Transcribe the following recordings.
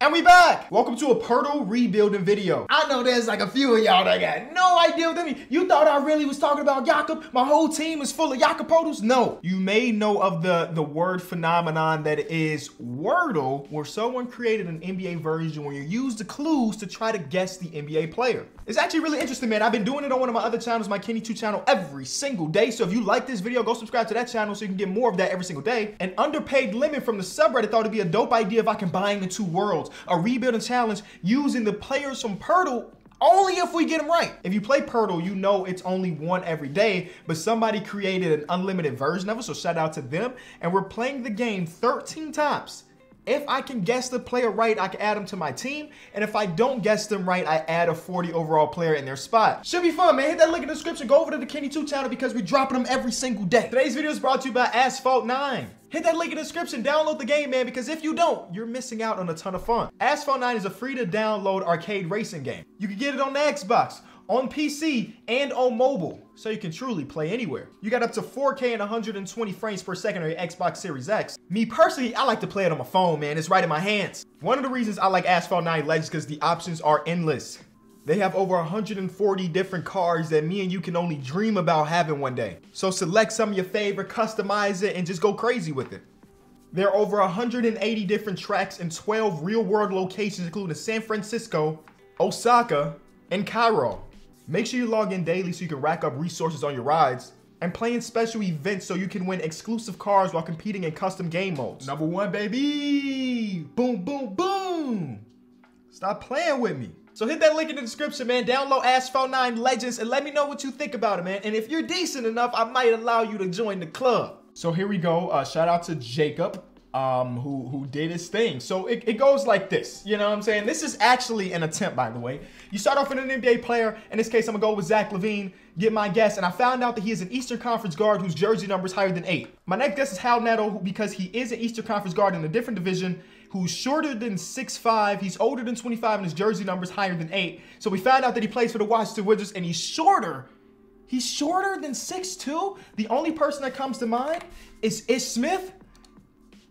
And we back! Welcome to a Poeltl rebuilding video. I know there's like a few of y'all that got no idea what that means. You thought I really was talking about Jakob? My whole team is full of Jakob Poeltls? No. You may know of the word phenomenon that is Wordle, where someone created an NBA version where you use the clues to try to guess the NBA player. It's actually really interesting, man. I've been doing it on one of my other channels, my Kenny 2 channel, every single day. So if you like this video, go subscribe to that channel so you can get more of that every single day. An underpaid lemon from the subreddit thought it'd be a dope idea if I combine the two worlds. A rebuilding challenge using the players from Poeltl only if we get them right. If you play Poeltl, you know it's only one every day, but somebody created an unlimited version of it, so shout out to them. And we're playing the game 13 times. If I can guess the player right, I can add them to my team. And if I don't guess them right, I add a 40 overall player in their spot. Should be fun, man. Hit that link in the description. Go over to the Kenny 2 channel because we're dropping them every single day. Today's video is brought to you by Asphalt 9. Hit that link in the description. Download the game, man, because if you don't, you're missing out on a ton of fun. Asphalt 9 is a free to download arcade racing game. You can get it on the Xbox, on PC, and on mobile, so you can truly play anywhere. You got up to 4K and 120 frames per second on your Xbox Series X. Me personally, I like to play it on my phone, man. It's right in my hands. One of the reasons I like Asphalt 9 Legends is because the options are endless. They have over 140 different cars that me and you can only dream about having one day. So select some of your favorite, customize it, and just go crazy with it. There are over 180 different tracks and 12 real-world locations, including San Francisco, Osaka, and Cairo. Make sure you log in daily so you can rack up resources on your rides, and play in special events so you can win exclusive cars while competing in custom game modes. Number one, baby! Boom, boom, boom! Stop playing with me. So hit that link in the description, man. Download Asphalt 9 Legends and let me know what you think about it, man. And if you're decent enough, I might allow you to join the club. So here we go. Shout out to Jacob, who did his thing. So it goes like this. You know what I'm saying? This is actually an attempt, by the way. You start off with an NBA player. In this case, I'm gonna go with Zach LaVine. Get my guess, and I found out that he is an Eastern Conference guard whose jersey number is higher than 8. My next guess is Hal Neto, because he is an Eastern Conference guard in a different division, who's shorter than 6'5", he's older than 25, and his jersey number is higher than 8. So we found out that he plays for the Washington Wizards, and he's shorter than 6'2". The only person that comes to mind is Ish Smith.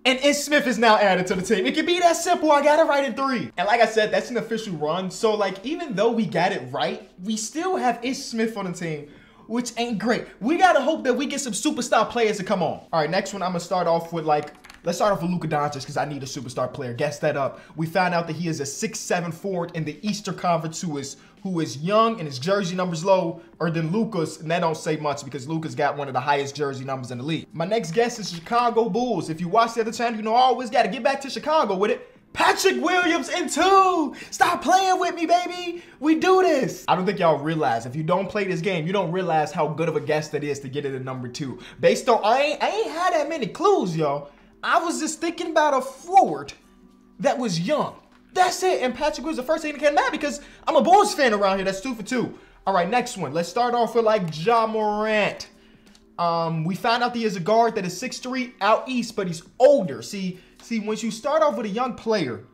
And Ish Smith is now added to the team. It can be that simple. I got it right in 3. And like I said, that's an official run. So like, even though we got it right, we still have Ish Smith on the team, which ain't great. We gotta hope that we get some superstar players to come on. All right, next one, I'm gonna start off with let's start off with Luka Doncic because I need a superstar player. Guess that up. We found out that he is a 6'7" forward in the Eastern Conference who is young and his jersey number's lower than Luka's, and that don't say much because Luka's got one of the highest jersey numbers in the league. My next guess is Chicago Bulls. If you watch the other channel, you know I always got to get back to Chicago with it. Patrick Williams in 2. Stop playing with me, baby. We do this. I don't think y'all realize, if you don't play this game, you don't realize how good of a guess that is to get it at number 2. Based on, I ain't had that many clues, y'all. I was just thinking about a forward that was young. That's it. And Patrick was the first thing that came out because I'm a Bulls fan around here. That's 2 for 2. All right, next one. Let's start off with Ja Morant. We found out that he is a guard that is 6'3" out east, but he's older. See, once you start off with a young player,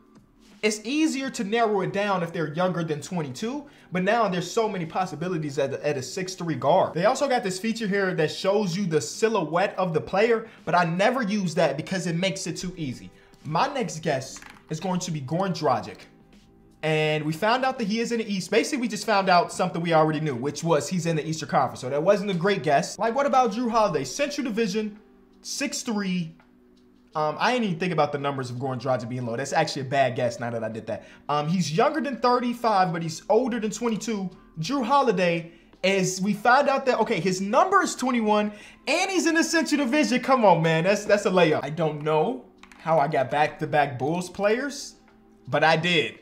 it's easier to narrow it down if they're younger than 22. But now there's so many possibilities at a 6'3" guard. They also got this feature here that shows you the silhouette of the player, but I never use that because it makes it too easy. My next guess is going to be Goran Dragic. And we found out that he is in the East. Basically, we just found out something we already knew, which was he's in the Eastern Conference. So that wasn't a great guess. Like, what about Jrue Holiday? Central Division, 6'3". I didn't even think about the numbers of Goran Dragic being low. That's actually a bad guess now that I did that. He's younger than 35, but he's older than 22. Jrue Holiday, as we found out that, okay, his number is 21, and he's in the Central Division. Come on, man. That's a layup. I don't know how I got back-to-back Bulls players, but I did.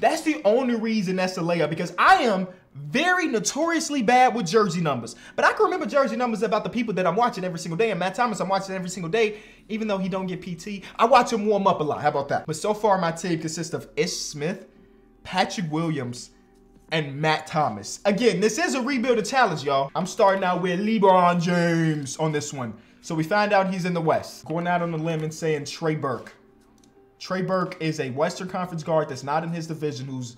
That's the only reason that's a layup, because I am very notoriously bad with jersey numbers. But I can remember jersey numbers about the people that I'm watching every single day. And Matt Thomas, I'm watching every single day, even though he don't get PT. I watch him warm up a lot. How about that? But so far, my team consists of Ish Smith, Patrick Williams, and Matt Thomas. Again, this is a rebuilding challenge, y'all. I'm starting out with LeBron James on this one. So we find out he's in the West. Going out on the limb and saying Trey Burke. Trey Burke is a Western Conference guard that's not in his division, who's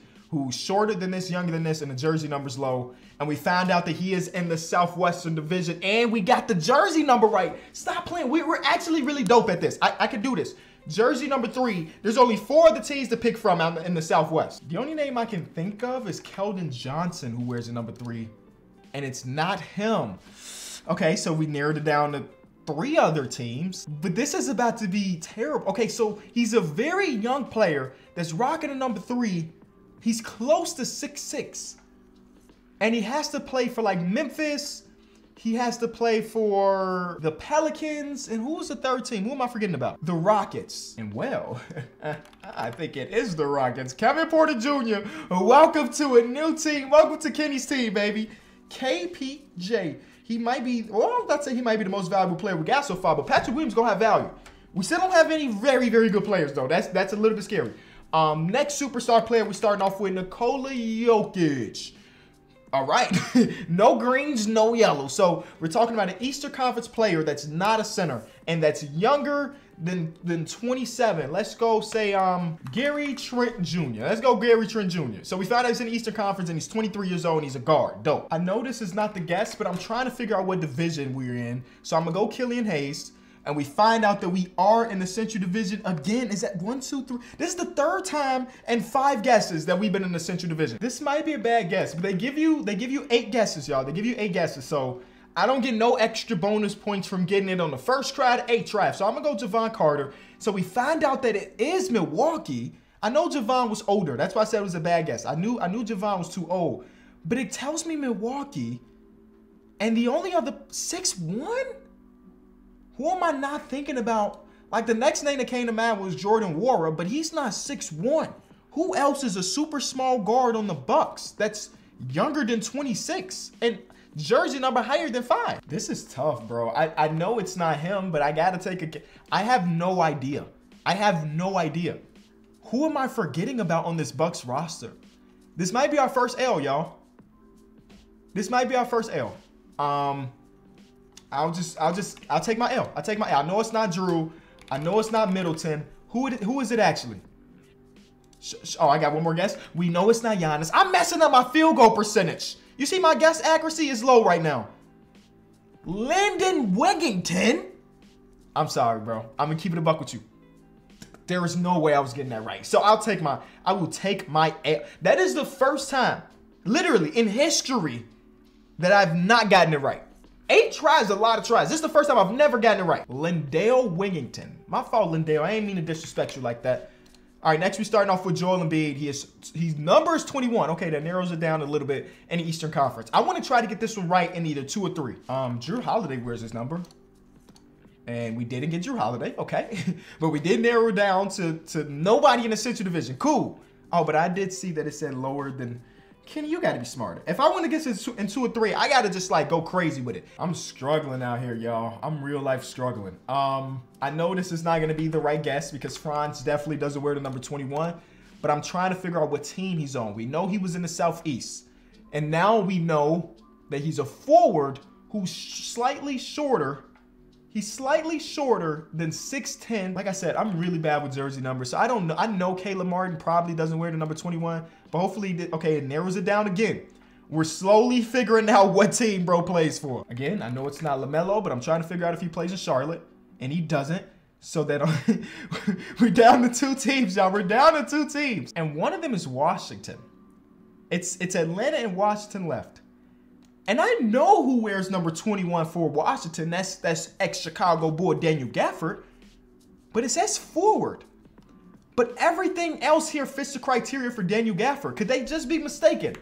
shorter than this, younger than this, and the jersey number's low. And we found out that he is in the Southwestern Division, and we got the jersey number right. Stop playing. We're actually really dope at this. I can do this. Jersey number 3, there's only 4 of the teams to pick from out in the Southwest. The only name I can think of is Keldon Johnson, who wears the number 3, and it's not him. Okay, so we narrowed it down to 3 other teams, but this is about to be terrible. Okay, so he's a very young player that's rocking a number 3. He's close to 6'6", and he has to play for like Memphis. He has to play for the Pelicans. And who was the 3rd team? Who am I forgetting about? The Rockets. And well, I think it is the Rockets. Kevin Porter Jr., welcome to a new team. Welcome to Kenny's team, baby. KPJ. He might be, well, I'd say he might be the most valuable player we got so far, but Patrick Williams gonna have value. We still don't have any very, very good players, though. That's a little bit scary. Next superstar player, we're starting off with Nikola Jokic. All right, no greens, no yellow. So we're talking about an Eastern Conference player that's not a center and that's younger than 27. Let's go say Gary Trent Jr. Let's go Gary Trent Jr. So we found out he's in the Eastern Conference and he's 23 years old and he's a guard. Dope. I know this is not the guess, but I'm trying to figure out what division we're in. So I'm gonna go Killian Hayes. And we find out that we are in the Central Division again. Is that 1, 2, 3? This is the 3rd time in 5 guesses that we've been in the Central Division. This might be a bad guess, but they give you 8 guesses, y'all. They give you 8 guesses. So I don't get no extra bonus points from getting it on the first try to 8 try. So I'm gonna go Javon Carter. So we find out that it is Milwaukee. I know Javon was older. That's why I said it was a bad guess. I knew Javon was too old, but it tells me Milwaukee. And the only other 6'1"? Who am I not thinking about? Like the next name that came to mind was Jordan Nwora, but he's not 6'1". Who else is a super small guard on the Bucks that's younger than 26 and jersey number higher than 5? This is tough, bro. I know it's not him, but I gotta take a. I have no idea. I have no idea. Who am I forgetting about on this Bucks roster? This might be our first L, y'all. This might be our first L. I'll take my L. I'll take my L. I know it's not Drew. I know it's not Middleton. Who is it actually? Oh, I got one more guess. We know it's not Giannis. I'm messing up my field goal percentage. You see my guess accuracy is low right now. Landon Wigington? I'm sorry, bro. I'm gonna keep it a buck with you. There is no way I was getting that right. So I will take my L. That is the first time, literally in history, that I've not gotten it right. 8 tries, a lot of tries. This is the first time I've never gotten it right. Lindale Wigington. My fault, Lindale. I ain't mean to disrespect you like that. All right, next we're starting off with Joel Embiid. He's number is 21. Okay, that narrows it down a little bit in the Eastern Conference. I want to try to get this one right in either 2 or 3. Drew Holiday wears his number. And we didn't get Drew Holiday, okay. But we did narrow it down to nobody in the Central Division. Cool. Oh, but I did see that it said lower than... Kenny, you gotta be smarter. If I want to get this in 2 or 3, I gotta just like go crazy with it. I'm struggling out here, y'all. I'm real life struggling. I know this is not gonna be the right guess because Franz definitely doesn't wear the number 21, but I'm trying to figure out what team he's on. We know he was in the Southeast, and now we know that he's a forward who's slightly shorter. He's slightly shorter than 6'10". Like I said, I'm really bad with jersey numbers, so I don't know. I know Caleb Martin probably doesn't wear the number 21, but hopefully, okay, it narrows it down again. We're slowly figuring out what team bro plays for. Again, I know it's not LaMelo, but I'm trying to figure out if he plays in Charlotte, and he doesn't. So that we're down to 2 teams, y'all. We're down to 2 teams, and one of them is Washington. It's Atlanta and Washington left. And I know who wears number 21 for Washington. That's ex-Chicago boy Daniel Gafford. But it says forward. But everything else here fits the criteria for Daniel Gafford. Could they just be mistaken?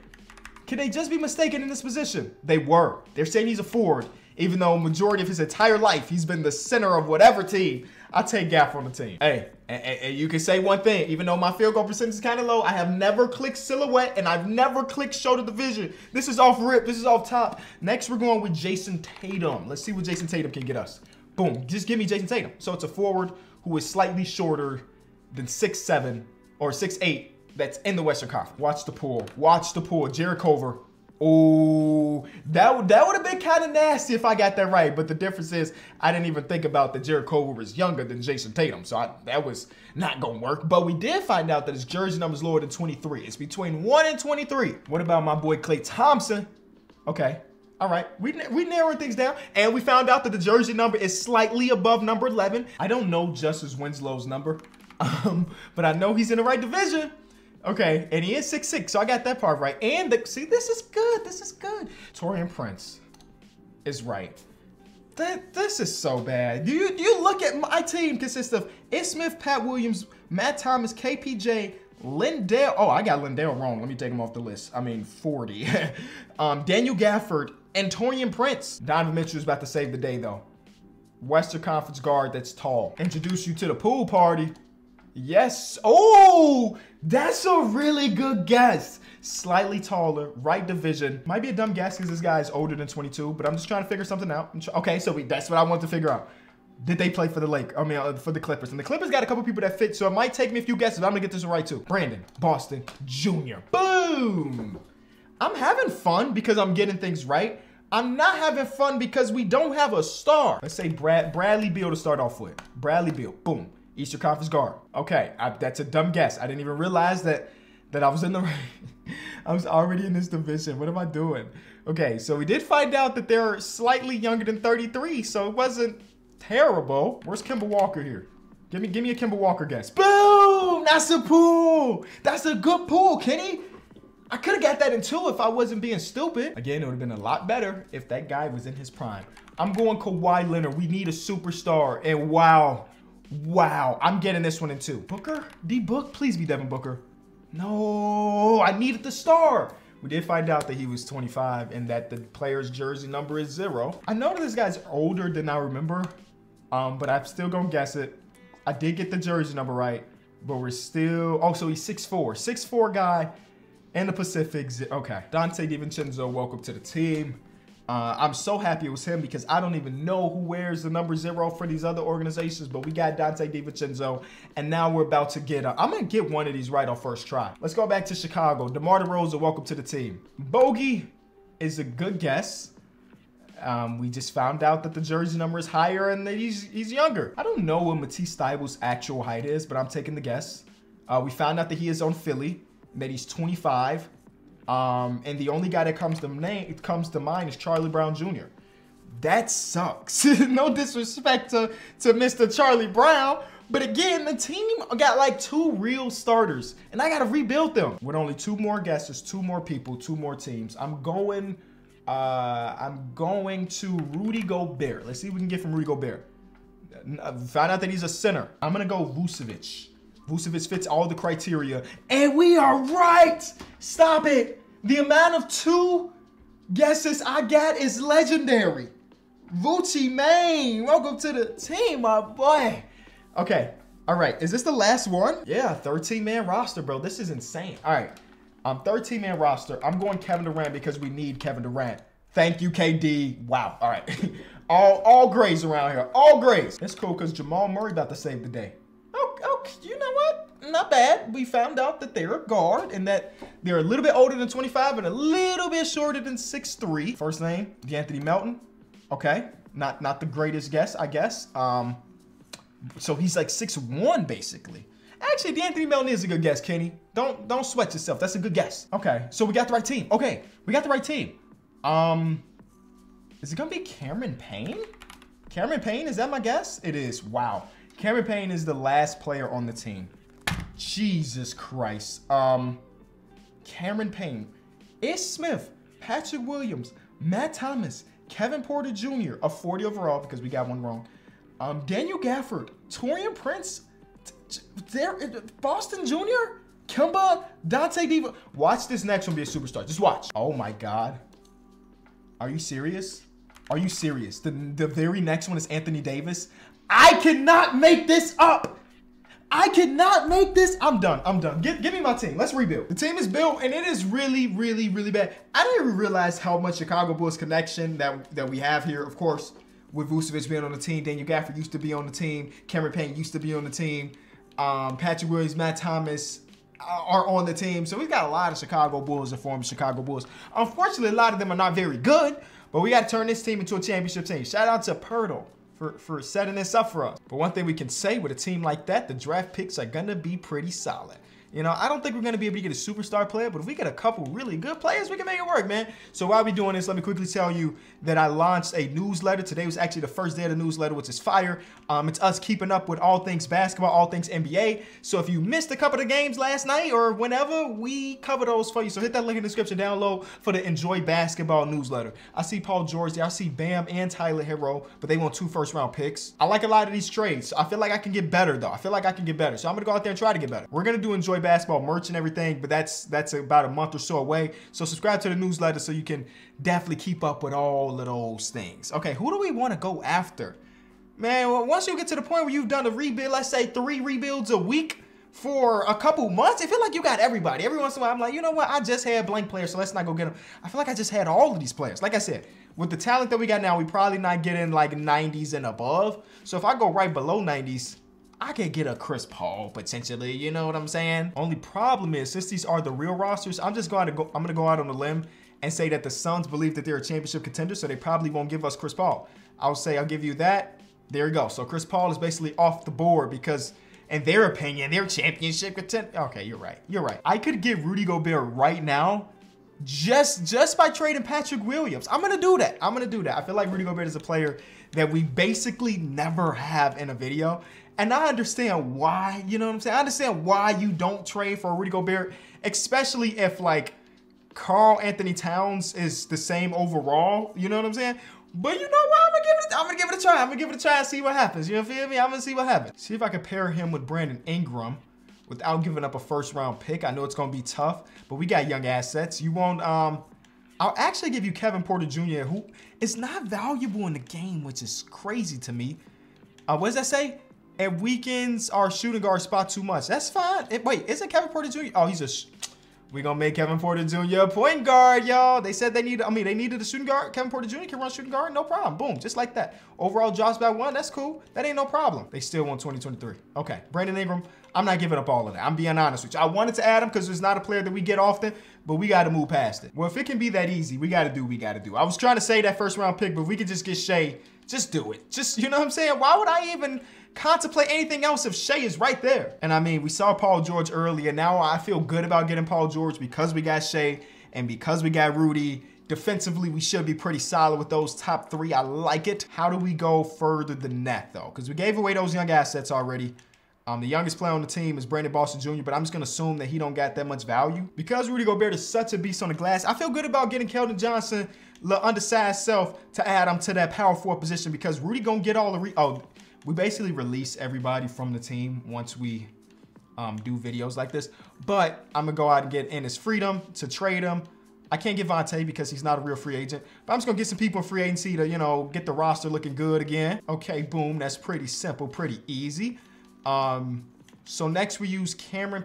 Could they just be mistaken in this position? They were. They're saying he's a forward, even though majority of his entire life, he's been the center of whatever team. I'll take Gafford on the team. Hey, and you can say one thing, even though my field goal percentage is kind of low, I have never clicked silhouette and I've never clicked show the division. This is off rip. This is off top. Next, we're going with Jason Tatum. Let's see what Jason Tatum can get us. Boom. Just give me Jason Tatum. So it's a forward who is slightly shorter than 6'7" or 6'8" that's in the Western Conference. Watch the pool. Watch the pool. Jared Culver. Oh, that would have been kind of nasty if I got that right. But the difference is I didn't even think about that Jared Culver was younger than Jason Tatum. So that was not going to work. But we did find out that his jersey number is lower than 23. It's between 1 and 23. What about my boy Klay Thompson? Okay. All right, we narrowed things down, and we found out that the jersey number is slightly above number 11. I don't know Justice Winslow's number, but I know he's in the right division. Okay, and he is 6'6", so I got that part right. And see, this is good. This is good. Taurean Prince is right. This is so bad. You look at my team consists of Ish Smith, Pat Williams, Matt Thomas, KPJ, Lindell. Oh, I got Lindell wrong. Let me take him off the list. I mean, 40. Daniel Gafford and Taurean Prince. Donovan Mitchell is about to save the day, though. Western Conference guard that's tall. Introduce you to the pool party. Yes. Oh, that's a really good guess. Slightly taller, right division. Might be a dumb guess because this guy is older than 22, but I'm just trying to figure something out. Okay, so that's what I wanted to figure out. Did they play for the for the Clippers? And the Clippers got a couple people that fit, so it might take me a few guesses, but I'm gonna get this one right too. Brandon Boston Jr. Boom! I'm having fun because I'm getting things right. I'm not having fun because we don't have a star. Let's say Bradley Beal to start off with. Bradley Beal, boom. Eastern Conference guard. Okay, that's a dumb guess. I didn't even realize that I was in the right. I was already in this division. What am I doing? Okay, so we did find out that they're slightly younger than 33, so it wasn't terrible. Where's Kemba Walker here? Give me a Kemba Walker guess. Boom! That's a pool. That's a good pool, Kenny. I could have got that in 2 if I wasn't being stupid. Again, it would have been a lot better if that guy was in his prime. I'm going Kawhi Leonard. We need a superstar, and wow, I'm getting this one in 2. Booker? D-Book? Please be Devin Booker. No, I needed the star. We did find out that he was 25 and that the player's jersey number is 0. I know that this guy's older than I remember, but I'm still gonna guess it. I did get the jersey number right, but we're still, oh, so he's 6'4". 6'4" guy in the Pacific. Okay, Dante DiVincenzo, welcome to the team. I'm so happy it was him because I don't even know who wears the number 0 for these other organizations, but we got Dante DiVincenzo, and now we're about to get, I'm going to get one of these right on first try. Let's go back to Chicago. DeMar DeRozan, welcome to the team. Bogey is a good guess. We just found out that the jersey number is higher and that he's younger. I don't know what Matisse Thybulle's actual height is, but I'm taking the guess. We found out that he is on Philly, that he's 25. And the only guy that comes to mind is Charlie Brown Jr. That sucks. No disrespect to Mr. Charlie Brown, but again, the team got like 2 real starters, and I gotta rebuild them. With only 2 more guesses, 2 more people, 2 more teams. I'm going to Rudy Gobert. Let's see what we can get from Rudy Gobert. Found out that he's a center. I'm gonna go Vucevic. Vucevic fits all the criteria, and we are right. Stop it. The amount of 2 guesses I got is legendary. Vucci, man, welcome to the team, my boy. Okay, all right, is this the last one? Yeah, 13-man roster, bro. This is insane. All right, 13-man roster. I'm going Kevin Durant because we need Kevin Durant. Thank you, KD. Wow, all right. all grays around here, all grays. It's cool because Jamal Murray about to save the day. Oh, you know what? Not bad. We found out that they're a guard and that they're a little bit older than 25 and a little bit shorter than 6'3". First name, DeAnthony Melton. Okay, not the greatest guess, I guess. So he's like 6'1", basically. Actually, DeAnthony Melton is a good guess, Kenny. Don't sweat yourself. That's a good guess. Okay, so we got the right team. Okay, we got the right team. Is it gonna be Cameron Payne? Cameron Payne, is that my guess? It is. Wow. Cameron Payne is the last player on the team. Jesus Christ. Cameron Payne, Ish Smith, Patrick Williams, Matt Thomas, Kevin Porter Jr., a 40 overall because we got one wrong. Daniel Gafford, Taurean Prince, Boston Jr., Kemba, Dante Diva. Watch this next one be a superstar. Just watch. Oh my God. Are you serious? Are you serious? The very next one is Anthony Davis. I cannot make this up. I cannot make this. I'm done. I'm done. Give me my team. Let's rebuild. The team is built, and it is really, really, really bad. I didn't even realize how much Chicago Bulls connection that we have here. Of course, with Vucevic being on the team, Daniel Gafford used to be on the team. Cameron Payne used to be on the team. Patrick Williams, Matt Thomas are on the team. So we've got a lot of Chicago Bulls and former Chicago Bulls. Unfortunately, a lot of them are not very good, but we got to turn this team into a championship team. Shout out to Poeltl for setting this up for us. But one thing we can say with a team like that, the draft picks are going to be pretty solid. You know, I don't think we're going to be able to get a superstar player, but if we get a couple really good players, we can make it work, man. So while we're doing this, let me quickly tell you that I launched a newsletter. Today was actually the first day of the newsletter, which is fire. It's us keeping up with all things basketball, all things NBA. So if you missed a couple of games last night or whenever, we cover those for you. So hit that link in the description down low for the Enjoy Basketball newsletter. I see Paul George there. I see Bam and Tyler Hero, but they want 2 first-round picks. I like a lot of these trades. So I feel like I can get better, though. I feel like I can get better. So I'm going to go out there and try to get better. We're going to do Enjoy Basketball merch and everything, but that's about a month or so away. So subscribe to the newsletter so you can definitely keep up with all of those things. Okay, who do we want to go after? Man, once you get to the point where you've done a rebuild, let's say 3 rebuilds a week for a couple months, I feel like you got everybody. Every once in a while, I'm like, you know what? I just had blank players, so let's not go get them. I feel like I just had all of these players. Like I said, with the talent that we got now, we probably not getting like 90s and above. So if I go right below 90s, I could get a Chris Paul potentially, you know what I'm saying? Only problem is, since these are the real rosters, I'm gonna go out on a limb and say that the Suns believe that they're a championship contender, so they probably won't give us Chris Paul. I'll say I'll give you that. There you go. So Chris Paul is basically off the board because, in their opinion, they're championship contender. Okay, you're right. You're right. I could get Rudy Gobert right now just by trading Patrick Williams. I'm gonna do that. I'm gonna do that. I feel like Rudy Gobert is a player that we basically never have in a video. And I understand why, you know what I'm saying? I understand why you don't trade for Rudy Gobert, especially if like Karl Anthony Towns is the same overall, you know what I'm saying? But you know what? I'm gonna give it a try. I'm gonna give it a try and see what happens. You feel me? I'm gonna see what happens. See if I can pair him with Brandon Ingram without giving up a first-round pick. I know it's gonna be tough, but we got young assets. You won't, I'll actually give you Kevin Porter Jr., who is not valuable in the game, which is crazy to me. What does that say? It weakens our shooting guard spot too much. That's fine. Wait, isn't Kevin Porter Jr.? Oh, we're going to make Kevin Porter Jr. a point guard, y'all. They said they needed a shooting guard. Kevin Porter Jr. can run shooting guard. No problem. Boom. Just like that. Overall drops by 1. That's cool. That ain't no problem. They still want 2023. Okay. Brandon Ingram, I'm not giving up all of that. I'm being honest with you. I wanted to add him because it's not a player that we get often, but we got to move past it. Well, if it can be that easy, we got to do what we got to do. I was trying to say that first round pick, but if we could just get Shea, just do it. Just, you know what I'm saying? Why would I even contemplate anything else if Shea is right there? And I mean, we saw Paul George earlier. Now I feel good about getting Paul George because we got Shea and because we got Rudy. Defensively, we should be pretty solid with those top 3. I like it. How do we go further than that, though? Because we gave away those young assets already. The youngest player on the team is Brandon Boston Jr., but I'm just going to assume that he don't got that much value. Because Rudy Gobert is such a beast on the glass, I feel good about getting Keldon Johnson, the undersized self, to add him to that power forward position because Rudy going to get all the we basically release everybody from the team once we do videos like this. But I'm going to go out and get Enes Freedom to trade him. I can't get Vontae because he's not a real free agent. But I'm just going to get some people in free agency to, you know, get the roster looking good again. Okay, boom. That's pretty simple, pretty easy. So next we use Cameron.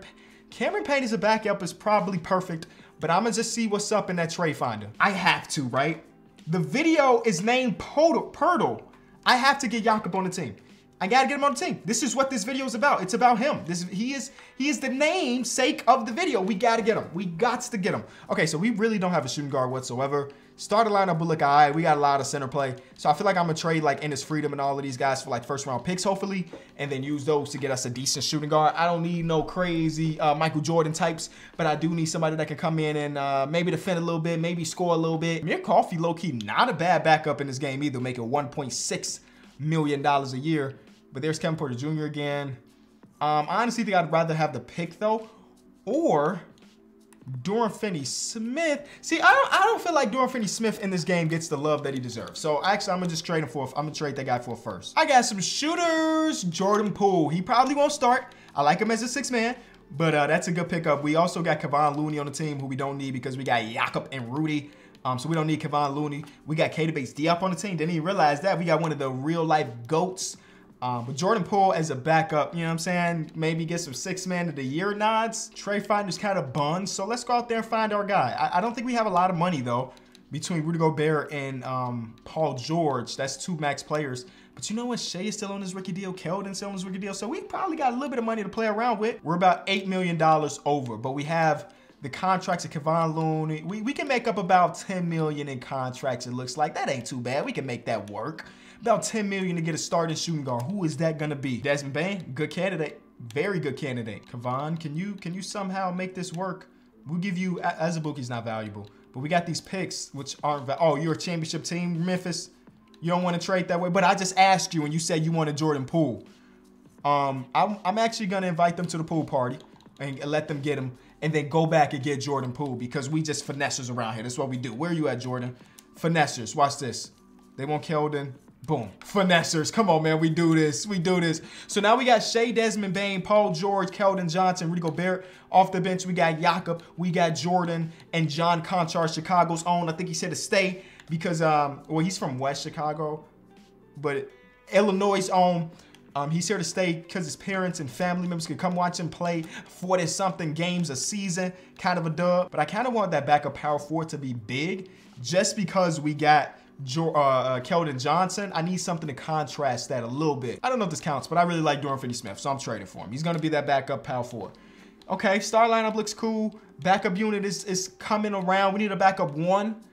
Cameron Payne as a backup is probably perfect, but I'm going to just see what's up in that trade finder. I have to, right? The video is named Poeltl. I have to get Jakob on the team. I gotta get him on the team. This is what this video is about. It's about him. He is the namesake of the video. We gotta get him. We got to get him. Okay, so we really don't have a shooting guard whatsoever. Starter lineup will look all right. We got a lot of center play. So I feel like I'm gonna trade like Enes Freedom and all of these guys for like first round picks, hopefully, and then use those to get us a decent shooting guard. I don't need no crazy Michael Jordan types, but I do need somebody that can come in and maybe defend a little bit, maybe score a little bit. Amir Coffey, low-key, not a bad backup in this game either, making $1.6 million a year. But there's Kevin Porter Jr. again. I honestly think I'd rather have the pick though, or Dorian Finney-Smith. See, I don't feel like Dorian Finney-Smith in this game gets the love that he deserves. So actually, I'm gonna just trade him for. I'm gonna trade that guy for a first. I got some shooters. Jordan Poole. He probably won't start. I like him as a 6-man, but that's a good pickup. We also got Kevon Looney on the team, who we don't need because we got Jakob and Rudy. So we don't need Kevon Looney. We got Keita Bates-Diop on the team. Didn't even realize that. We got one of the real-life GOATs. But Jordan Poole as a backup, you know what I'm saying? Maybe get some 6-man of the year nods. Trade finder's kind of buns, so let's go out there and find our guy. I don't think we have a lot of money, though, between Rudy Gobert and Paul George. That's 2 max players. But you know what? Shea is still on his rookie deal. Keldon's still on his rookie deal. So we probably got a little bit of money to play around with. We're about $8 million over, but we have the contracts of Kevon Looney. We can make up about $10 million in contracts, it looks like. That ain't too bad. We can make that work. About $10 million to get a starting shooting guard. Who is that going to be? Desmond Bane, good candidate. Very good candidate. Kavan, can you somehow make this work? We'll give you, Azubuike's not valuable. But we got these picks, which aren't, oh, you're a championship team, Memphis. You don't want to trade that way. But I just asked you and you said you wanted Jordan Poole. I'm actually going to invite them to the pool party and let them get him. And then go back and get Jordan Poole because we just finessers around here. That's what we do. Where are you at, Jordan? Finessers. Watch this. They want Keldon. Boom. Finessers. Come on, man. We do this. We do this. So now we got Shea, Desmond Bane, Paul George, Keldon Johnson, Rudy Gobert. Off the bench, we got Jakob. We got Jordan and John Conchar, Chicago's own. I think he said to stay because, well, he's from West Chicago, but Illinois' own. He's here to stay because his parents and family members can come watch him play 40-something games a season. Kind of a dub. But I kind of want that backup power forward to be big just because we got Keldon Johnson. I need something to contrast that a little bit. I don't know if this counts, but I really like Dorian Finney-Smith, so I'm trading for him. He's going to be that backup power forward. Okay, star lineup looks cool. Backup unit is coming around. We need a backup 1.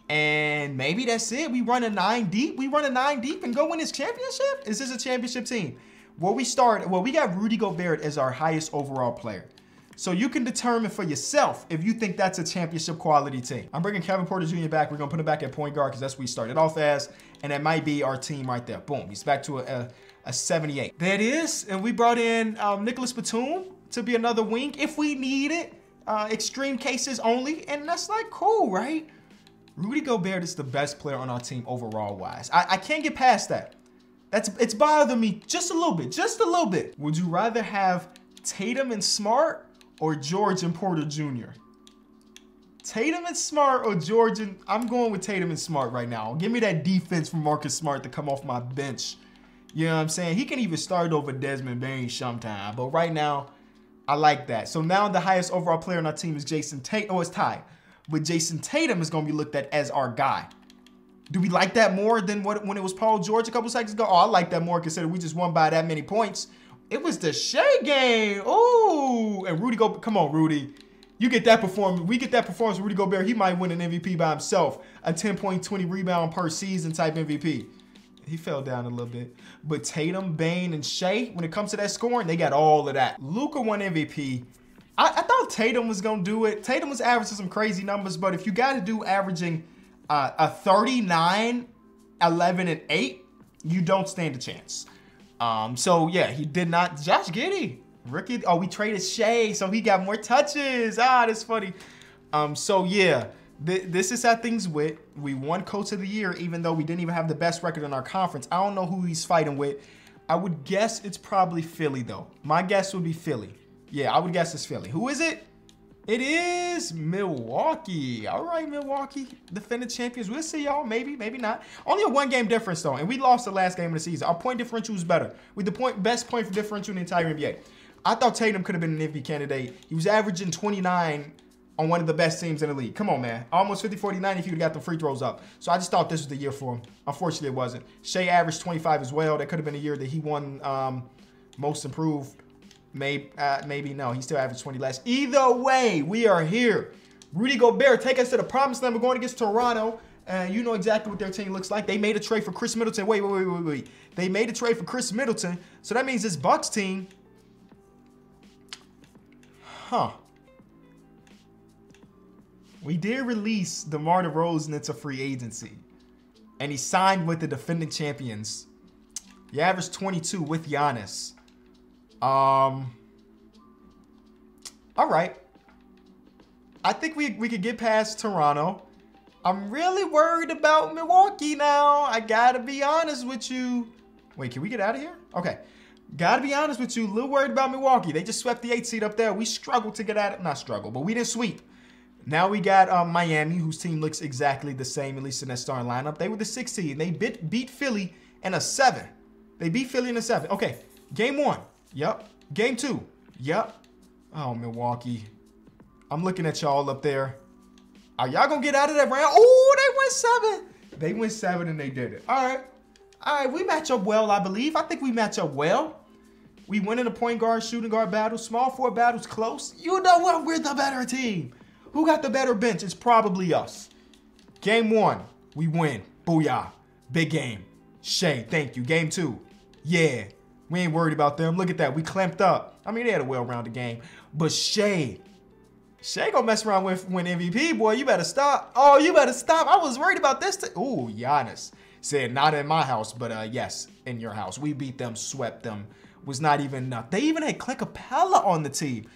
And maybe that's it. We run a 9 deep. We run a 9 deep and go win this championship? Is this a championship team? Well, we got Rudy Gobert as our highest overall player. So you can determine for yourself if you think that's a championship quality team. I'm bringing Kevin Porter Jr. back. We're going to put him back at point guard because that's what we started off as. And that might be our team right there. Boom. He's back to a 78. There it is. And we brought in Nicholas Batum to be another wing if we need it. Extreme cases only. And that's like cool, right? Rudy Gobert is the best player on our team overall wise. I can't get past that. It's bothering me just a little bit, just a little bit. Would you rather have Tatum and Smart or George and Porter Jr.? Tatum and Smart or George and, I'm going with Tatum and Smart right now. Give me that defense from Marcus Smart to come off my bench. You know what I'm saying? He can even start over Desmond Bane sometime, but right now, I like that. So now the highest overall player on our team is Jason Tatum. Oh, it's tied. But Jason Tatum is going to be looked at as our guy. Do we like that more than when it was Paul George a couple seconds ago? Oh, I like that more considering we just won by that many points. It was the Shea game. Ooh. And Rudy Gobert. Come on, Rudy. You get that performance. We get that performance. Rudy Gobert, he might win an MVP by himself. A 10-point, 20 rebound per season type MVP. He fell down a little bit. But Tatum, Bane, and Shea, when it comes to that scoring, they got all of that. Luka won MVP. I thought Tatum was going to do it. Tatum was averaging some crazy numbers, but if you got to do averaging a 39, 11, and 8, you don't stand a chance. So, yeah, he did not. Josh Giddey, rookie. Oh, we traded Shea, so he got more touches. Ah, that's funny. So, yeah, this is how things went. We won Coach of the Year, even though we didn't even have the best record in our conference. I don't know who he's fighting with. I would guess it's probably Philly, though. My guess would be Philly. Yeah, I would guess it's Philly. Who is it? It is Milwaukee. All right, Milwaukee. Defending champions. We'll see y'all. Maybe, maybe not. Only a 1-game difference, though. And we lost the last game of the season. Our point differential was better. With the best point differential in the entire NBA. I thought Tatum could have been an MVP candidate. He was averaging 29 on one of the best teams in the league. Come on, man. Almost 50-49 if you would have got the free throws up. So I just thought this was the year for him. Unfortunately, it wasn't. Shea averaged 25 as well. That could have been a year that he won most improved. Maybe no. He still averaged 20 last. Either way, we are here. Rudy Gobert, take us to the promised land. We're going against Toronto. And you know exactly what their team looks like. They made a trade for Chris Middleton. Wait. They made a trade for Chris Middleton. So that means this Bucks team. Huh. We did release DeMar DeRozan into free agency. And he signed with the defending champions. He averaged 22 with Giannis. All right. I think we could get past Toronto. I'm really worried about Milwaukee now. I gotta be honest with you. Wait, can we get out of here? Okay. Gotta be honest with you. A little worried about Milwaukee. They just swept the 8th seed up there. We struggled to get out of it. Not struggle, but we didn't sweep. Now we got Miami, whose team looks exactly the same, at least in that starting lineup. They were the 6th seed. They beat Philly in a 7. They beat Philly in a 7. Okay. Game 1. Yep. Game 2. Yep. Oh, Milwaukee. I'm looking at y'all up there. Are y'all going to get out of that round? Oh, they went 7. They went 7 and they did it. All right. All right. We match up well, I believe. I think we match up well. We win in the point guard, shooting guard battle. Small forward battle's close. You know what? We're the better team. Who got the better bench? It's probably us. Game 1. We win. Booyah. Big game. Shea, thank you. Game 2. Yeah. We ain't worried about them. Look at that. We clamped up. I mean, they had a well-rounded game. But Shea gonna mess around with win MVP, boy. You better stop. Oh, you better stop. I was worried about this. Ooh, Giannis said, not in my house, but yes, in your house. We beat them, swept them. Was not even enough. They even had Clint Capella on the team.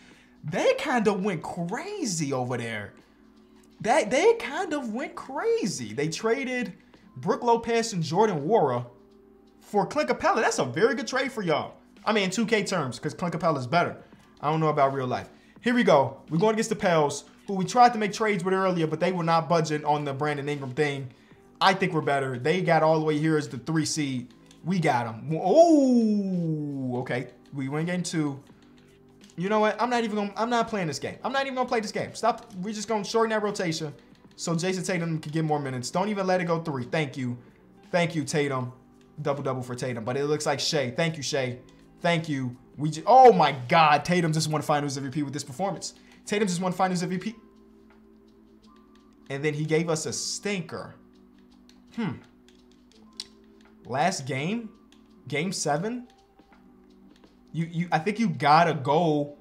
They kind of went crazy over there. They kind of went crazy. They traded Brook Lopez and Jordan Nwora for Clint Capella. That's a very good trade for y'all. I mean, in 2K terms, because Clint Capella is better. I don't know about real life. Here we go. We're going against the Pels, who we tried to make trades with earlier, but they were not budging on the Brandon Ingram thing. I think we're better. They got all the way here as the 3 seed. We got them. Oh, okay. We win game 2. You know what? I'm not playing this game. I'm not even gonna play this game. Stop. We're just gonna shorten that rotation so Jason Tatum can get more minutes. Don't even let it go 3. Thank you. Thank you, Tatum. Double for Tatum. But it looks like Shea. Thank you, Shea. Thank you. Oh my God. Tatum just won Finals MVP with this performance. Tatum just won Finals MVP. And then he gave us a stinker. Last game, game 7. I think you gotta go.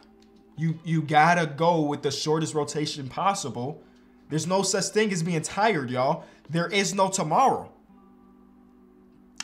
You gotta go with the shortest rotation possible. There's no such thing as being tired, y'all. There is no tomorrow.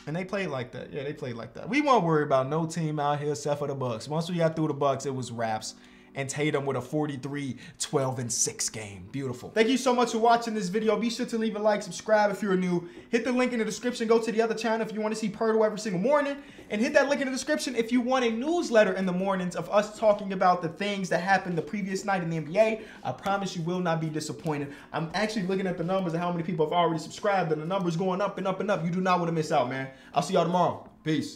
And they played like that. Yeah, they played like that. We won't worry about no team out here except for the Bucks. Once we got through the Bucks, it was wraps. And Tatum with a 43, 12, and 6 game. Beautiful. Thank you so much for watching this video. Be sure to leave a like, subscribe if you're new. Hit the link in the description. Go to the other channel if you want to see Poeltl every single morning. And hit that link in the description if you want a newsletter in the mornings of us talking about the things that happened the previous night in the NBA. I promise you will not be disappointed. I'm actually looking at the numbers of how many people have already subscribed, and the numbers going up and up and up. You do not want to miss out, man. I'll see y'all tomorrow. Peace.